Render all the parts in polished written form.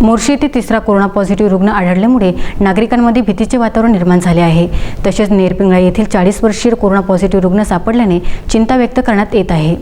मोर्शी येथे तिसरा corona positive रुग्ण आढळल्यामुळे नागरिकांमध्ये भीतीचे वातावरण निर्माण झाले आहे। तसेच नेरपिंगळा येथील 40 वर्षीय कोरोना पॉझिटिव्ह रुग्ण सापडल्याने चिंता व्यक्त करण्यात येत आहे।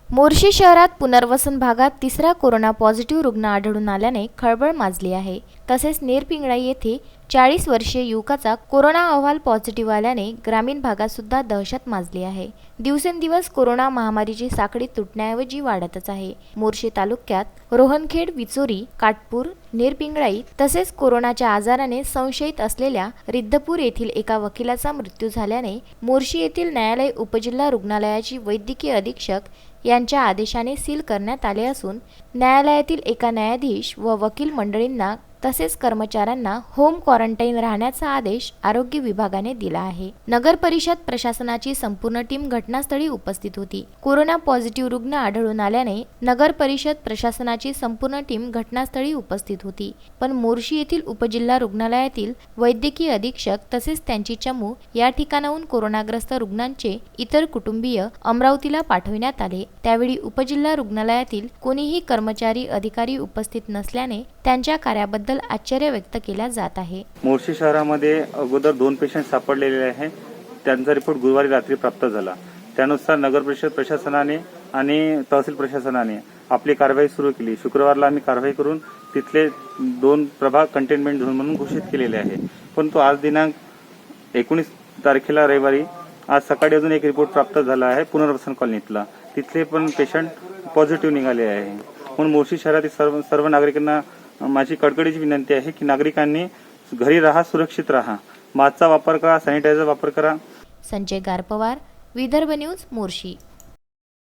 मोर्शी शहरात पुनर्वसन भागात तिसरा कोरोना पॉझिटिव्ह रुग्ण आढळून आल्याने खळबळ माजली आहे। तसेच नेरपिंगळा येथे 40 वर्षीय युवकाचा कोरोना अहवाल पॉझिटिव्ह आल्याने ग्रामीण भागात सुद्धा दहशत माजली आहे। दिवसेंदिवस कोरोना महामारीची साखळी तुटण्याऐवजी वाढतच आहे। मोर्शी तालुक्यात रोहनखेड, विचोरी, काटपूर, नेरपिंगळाई तसेच कोरोनाच्या आजाराने संशयित असलेल्या रिद्धपूर येथील एका वकिलाचा मृत्यू झाल्याने मोर्शी येथील न्यायालय उपजिल्हा रुग्णालयाची वैद्यकीय अधीक्षक यांच्या आदेशाने सील करण्यात आले असून न्यायालयातील एका न्यायाधीश व वकील मंडळींना तसेच कर्मचाऱ्यांना होम क्वारंटाईन राहण्याचा आदेश आरोग्य विभागाने दिला आहे। नगर परिषद प्रशासनाची संपूर्ण टीम घटनास्थळी उपस्थित होती। कोरोना पॉझिटिव्ह रुग्ण आढळून आल्याने नगर परिषद प्रशासनाची संपूर्ण टीम घटनास्थळी उपस्थित होती, पण मोर्शी येथील उपजिल्हा रुग्णालयातील वैद्यकीय अधीक्षक तसेच त्यांची चमू या ठिकाणाहून कोरोनाग्रस्त रुग्णांचे इतर कुटुंबीय अमरावतीला पाठविण्यात आले। त्यावेळी उपजिल्हा रुग्णालयातील कोणीही कर्मचारी अधिकारी उपस्थित नसल्याने त्यांच्या कार्याबद्दल आश्चर्य व्यक्त केला जात आहे। मोर्शी शहरामध्ये अगोदर 2 पेशंट सापडलेले आहे। त्यांचा रिपोर्ट गुरुवारी रात्री प्राप्त झाला। त्यानुसार नगर परिषद प्रशासनाने आणि तहसील प्रशासनाने आपली कारवाई सुरू केली। शुक्रवारला आम्ही कारवाई करून तिथले 2 प्रभाग कंटेनमेंट झोन म्हणून घोषित केलेले आहे। परंतु आज दिनांक 19 तारखेला रविवारी आज सकाळी अजून एक रिपोर्ट प्राप्त झाला आहे पुनर्वसन कॉलनीतला। तिथले पण पेशंट पॉझिटिव्ह निघाले आहे। म्हणून मोर्शी शहरातील सर्व नागरिकांना माझी कडकडीची विनंती आहे की नागरिकांनी घरी राहा, सुरक्षित राहा, मास्कचा वापर करा, सॅनिटायझर वापर करा। संजय गारपवार, विदर्भ न्यूज, मोर्शी।